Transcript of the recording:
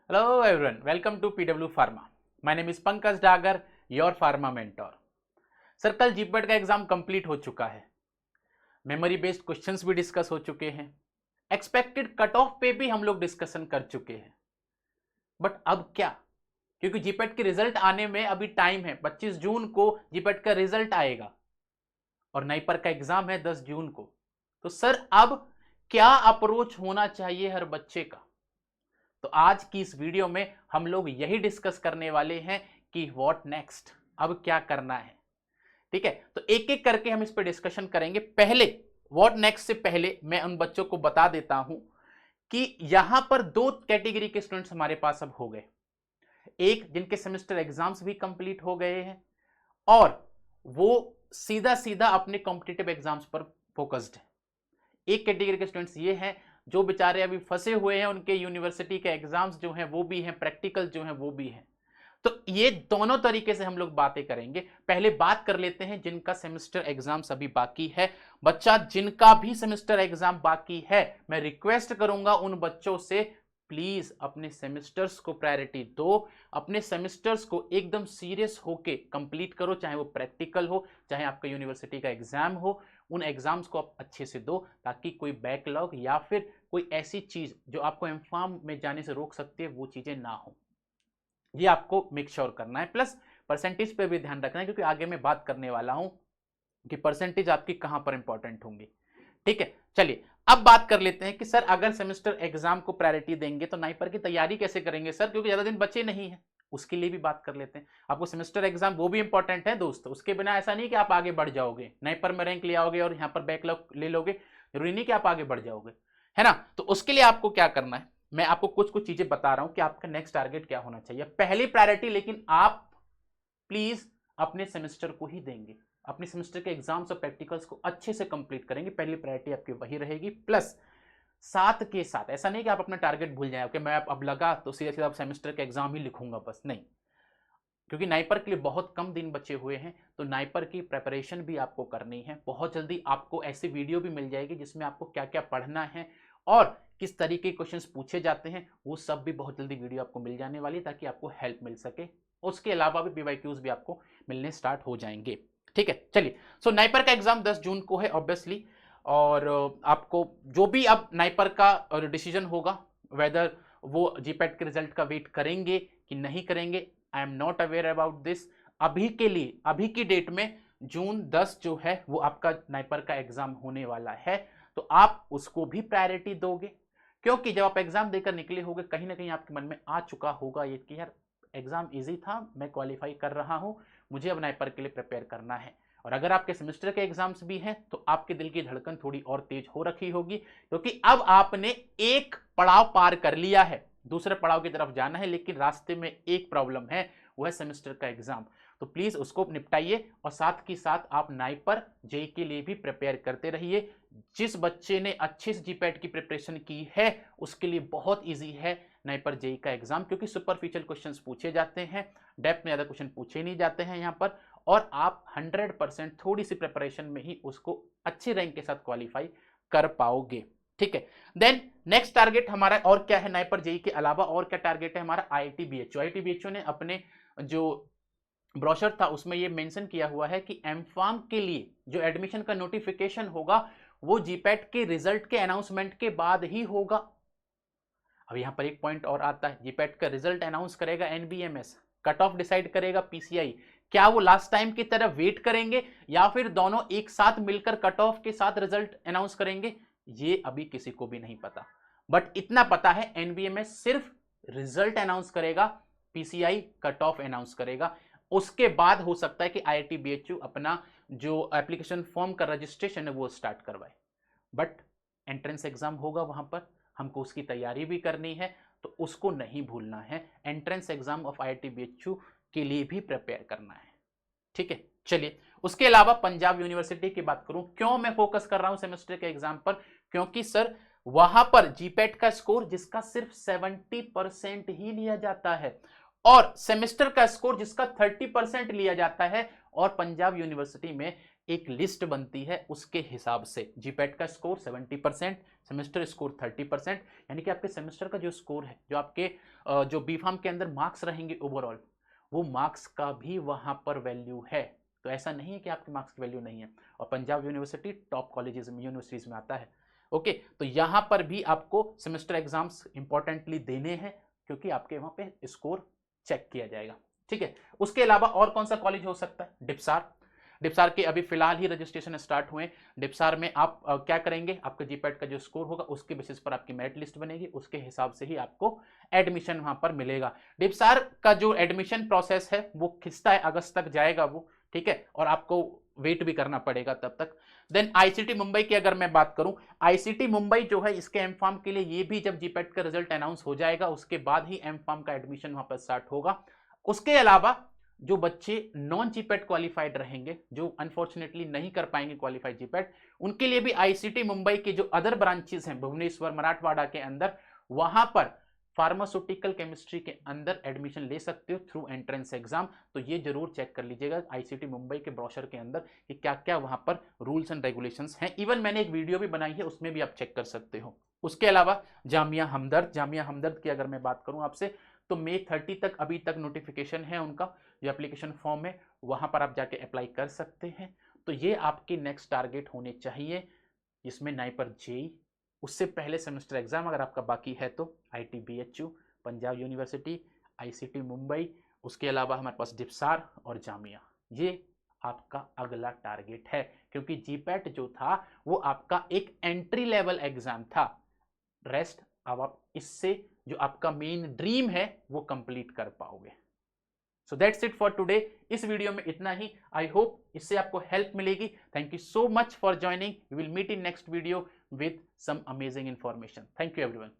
Hello everyone, welcome to PW Pharma. My name is Pankaj Dagar, your pharma mentor. Sir कल GPAT का exam complete हो चुका है, memory based questions भी discuss हो चुके हैं, एक्सपेक्टेड कट ऑफ पे भी हम लोग डिस्कशन कर चुके हैं। बट अब क्या, क्योंकि जीपेट के रिजल्ट आने में अभी टाइम है। 25 जून को जीपेट का रिजल्ट आएगा और नाइपर का एग्जाम है 10 जून को। तो सर अब क्या अप्रोच होना चाहिए हर बच्चे का? तो आज की इस वीडियो में हम लोग यही डिस्कस करने वाले हैं कि व्हाट नेक्स्ट, अब क्या करना है। ठीक है, तो एक एक करके हम इस पर डिस्कशन करेंगे। पहले व्हाट नेक्स्ट से पहले मैं उन बच्चों को बता देता हूं कि यहां पर दो कैटेगरी के स्टूडेंट्स हमारे पास अब हो गए। एक जिनके सेमेस्टर एग्जाम्स भी कंप्लीट हो गए हैं और वो सीधा सीधा अपने कॉम्पिटिटिव एग्जाम्स पर फोकस्ड है। एक कैटेगरी के स्टूडेंट्स ये हैं जो बेचारे अभी फंसे हुए हैं, उनके यूनिवर्सिटी के एग्जाम्स जो हैं वो भी हैं, प्रैक्टिकल जो हैं वो भी हैं। तो ये दोनों तरीके से हम लोग बातें करेंगे। पहले बात कर लेते हैं जिनका सेमेस्टर एग्जाम्स अभी बाकी है। बच्चा जिनका भी सेमेस्टर एग्जाम बाकी है, मैं रिक्वेस्ट करूंगा उन बच्चों से प्लीज अपने सेमेस्टर्स को प्रायोरिटी दो, अपने सेमेस्टर्स को एकदम सीरियस होके कंप्लीट करो, चाहे वो प्रैक्टिकल हो, चाहे आपका यूनिवर्सिटी का एग्जाम हो। उन एग्जाम्स को आप अच्छे से दो ताकि कोई बैकलॉग या फिर कोई ऐसी चीज जो आपको एमफार्म में जाने से रोक सकती है वो चीजें ना हो। ये आपको मेक श्योर करना है। प्लस परसेंटेज पे भी ध्यान रखना है, क्योंकि आगे मैं बात करने वाला हूं कि परसेंटेज आपकी कहां पर इंपॉर्टेंट होंगी। ठीक है, चलिए अब बात कर लेते हैं कि सर अगर सेमेस्टर एग्जाम को प्रायोरिटी देंगे तो नाइपर की तैयारी कैसे करेंगे सर, क्योंकि ज्यादा दिन बचे नहीं है। उसके लिए भी बात कर लेते हैं। आपको सेमेस्टर एग्जाम वो भी इंपॉर्टेंट है दोस्तों, उसके बिना ऐसा नहीं कि आप आगे बढ़ जाओगे, नाइपर में रैंक ले आओगे और यहाँ पर बैकलॉग ले लोगे, जरूरी नहीं कि आप आगे बढ़ जाओगे, है ना। तो उसके लिए आपको क्या करना है, मैं आपको कुछ कुछ चीजें बता रहा हूं कि आपका नेक्स्ट टारगेट क्या होना चाहिए। पहली प्रायोरिटी लेकिन आप प्लीज अपने सेमेस्टर को ही देंगे, अपने सेमेस्टर के एग्जाम्स और प्रैक्टिकल्स को अच्छे से कंप्लीट करेंगे। पहली प्रायोरिटी आपकी वही रहेगी। प्लस साथ के साथ ऐसा नहीं कि आप अपना टारगेट भूल जाए कि मैं अब लगा तो सीधा सीधा सेमेस्टर का एग्जाम ही लिखूंगा बस, नहीं। क्योंकि नाइपर के लिए बहुत कम दिन बचे हुए हैं, तो नाइपर की प्रेपरेशन भी आपको करनी है। बहुत जल्दी आपको ऐसी वीडियो भी मिल जाएगी जिसमें आपको क्या क्या पढ़ना है और किस तरीके के क्वेश्चंस पूछे जाते हैं, वो सब भी बहुत जल्दी वीडियो आपको मिल जाने वाली है ताकि आपको हेल्प मिल सके। उसके अलावा भी पीवाईक्यूज भी आपको मिलने स्टार्ट हो जाएंगे। ठीक है, चलिए। सो नाइपर का एग्जाम 10 जून को है ऑब्वियसली, और आपको जो भी अब नाइपर का डिसीजन होगा, वेदर वो जीपैट के रिजल्ट का वेट करेंगे कि नहीं करेंगे, I am not aware about this. अभी के लिए, अभी की डेट में जून 10 जो है वो आपका नाइपर का एग्जाम होने वाला है, तो आप उसको भी प्रायोरिटी दोगे। क्योंकि जब आप एग्जाम देकर निकले होगे, कहीं ना कहीं आपके मन में आ चुका होगा ये कि यार एग्जाम इजी था, मैं क्वालिफाई कर रहा हूं, मुझे अब नाइपर के लिए प्रिपेयर करना है। और अगर आपके सेमेस्टर के एग्जाम्स भी हैं तो आपके दिल की धड़कन थोड़ी और तेज हो रखी होगी, क्योंकि अब आपने एक पड़ाव पार कर लिया है, दूसरे पड़ाव की तरफ जाना है। लेकिन रास्ते में एक प्रॉब्लम है, वो है सेमेस्टर का एग्जाम। तो प्लीज उसको निपटाइए और साथ ही साथ आप नाइपर जेई के लिए भी प्रिपेयर करते रहिए। जिस बच्चे ने अच्छे से जीपैट की प्रिपरेशन की है उसके लिए बहुत इजी है नाइपर जेई का एग्जाम, क्योंकि सुपरफिशियल क्वेश्चंस पूछे जाते हैं, डेप्थ में ज्यादा क्वेश्चन पूछे नहीं जाते हैं यहाँ पर, और आप 100% थोड़ी सी प्रिपरेशन में ही उसको अच्छे रैंक के साथ क्वालिफाई कर पाओगे। ठीक है, देन नेक्स्ट टारगेट हमारा और क्या है नाइपर जेई के अलावा, और क्या टारगेट है हमारा, आईआईटी बीएचयू। आईआईटी बीएचयू ने अपने जो ब्रोशर था उसमें ये मेंशन किया हुआ है कि एमफार्म के लिए जो एडमिशन का नोटिफिकेशन होगा वो जीपैट के रिजल्ट के अनाउंसमेंट के बाद ही होगा। अब यहां पर एक पॉइंट और आता है, जीपैट का रिजल्ट अनाउंस करेगा एनबीएमएस, कट ऑफ डिसाइड करेगा पीसीआई। क्या वो लास्ट टाइम की तरह वेट करेंगे या फिर दोनों एक साथ मिलकर कट ऑफ के साथ रिजल्ट अनाउंस करेंगे, ये अभी किसी को भी नहीं पता। बट इतना पता है एनबीएमएस सिर्फ रिजल्ट अनाउंस करेगा, पीसीआई कट ऑफ अनाउंस करेगा। उसके बाद हो सकता है कि आईआईटी बीएचयू अपना जो एप्लीकेशन फॉर्म का रजिस्ट्रेशन है वो स्टार्ट करवाए। बट एंट्रेंस एग्जाम होगा वहां पर, हमको उसकी तैयारी भी करनी है, तो उसको नहीं भूलना है। Entrance exam of IIT BHU के लिए भी प्रिपेयर करना है। ठीक है, चलिए। उसके अलावा पंजाब यूनिवर्सिटी की बात करूं, क्यों मैं फोकस कर रहा हूं सेमेस्टर के एग्जाम पर, क्योंकि सर वहां पर जीपैट का स्कोर जिसका सिर्फ 70% ही लिया जाता है और सेमेस्टर का स्कोर जिसका 30% लिया जाता है, और पंजाब यूनिवर्सिटी में एक लिस्ट बनती है उसके हिसाब से। जीपैट का स्कोर 70%, सेमेस्टर स्कोर 30%, यानी कि आपके सेमेस्टर का जो स्कोर है, जो आपके जो बीफार्म के अंदर मार्क्स रहेंगे ओवरऑल, वो मार्क्स का भी वहां पर वैल्यू है। तो ऐसा नहीं है कि आपके मार्क्स की वैल्यू नहीं है। और पंजाब यूनिवर्सिटी टॉप कॉलेजेस में, यूनिवर्सिटीज में आता है। ओके, तो यहां पर भी आपको सेमेस्टर एग्जाम्स इंपॉर्टेंटली देने हैं, क्योंकि आपके वहां पे स्कोर चेक किया जाएगा। ठीक है, उसके अलावा और कौन सा कॉलेज हो सकता है? डिप्सार। डिप्सार के अभी फिलहाल ही रजिस्ट्रेशन स्टार्ट हुए। डिप्सार में आप क्या करेंगे, आपका जीपैट का जो स्कोर होगा उसके बेसिस पर आपकी मेरिट लिस्ट बनेगी, उसके हिसाब से ही आपको एडमिशन वहां पर मिलेगा। डिप्सार का जो एडमिशन प्रोसेस है वो खिंचता है, अगस्त तक जाएगा वो। ठीक है, और आपको वेट भी करना पड़ेगा तब तक। देन आईसीटी मुंबई की अगर मैं बात करूं, आईसीटी मुंबई जो है इसके एमफार्म के लिए ये भी जब जीपैट का रिजल्ट अनाउंस हो जाएगा उसके बाद ही एमफार्म का एडमिशन वहां पर स्टार्ट होगा। उसके अलावा जो बच्चे नॉन जीपैट क्वालिफाइड रहेंगे, जो अनफॉर्चुनेटली नहीं कर पाएंगे क्वालिफाइड जीपैट, उनके लिए भी आईसीटी मुंबई के जो अदर ब्रांचेस हैं भुवनेश्वर, मराठवाड़ा के अंदर, वहां पर फार्मास्यूटिकल केमिस्ट्री के अंदर एडमिशन ले सकते हो थ्रू एंट्रेंस एग्जाम। तो ये जरूर चेक कर लीजिएगा आईसीटी मुंबई के ब्रोशर के अंदर कि क्या क्या वहां पर रूल्स एंड रेगुलेशंस हैं। इवन मैंने एक वीडियो भी बनाई है, उसमें भी आप चेक कर सकते हो। उसके अलावा जामिया हमदर्द, जामिया हमदर्द की अगर मैं बात करूं आपसे, तो मई 30 तक अभी तक नोटिफिकेशन है उनका, जो एप्लीकेशन फॉर्म है वहां पर आप जाके अप्लाई कर सकते हैं। तो ये आपके नेक्स्ट टारगेट होने चाहिए, जिसमें नाइपर जेई, उससे पहले सेमेस्टर एग्जाम अगर आपका बाकी है तो ITBHU, Punjab university, ICT Mumbai, उसके अलावा हमारे पास डिप्सार और जामिया, ये आपका अगला टारगेट है। क्योंकि जीपैट जो था वो आपका एक एंट्री लेवल एग्जाम था। रेस्ट अब आप इससे जो आपका मेन ड्रीम है वो कंप्लीट कर पाओगे। So that's it for today. इस वीडियो में इतना ही। आई होप इससे आपको हेल्प मिलेगी। Thank you so much for joining. We will meet in next video with some amazing information. Thank you everyone.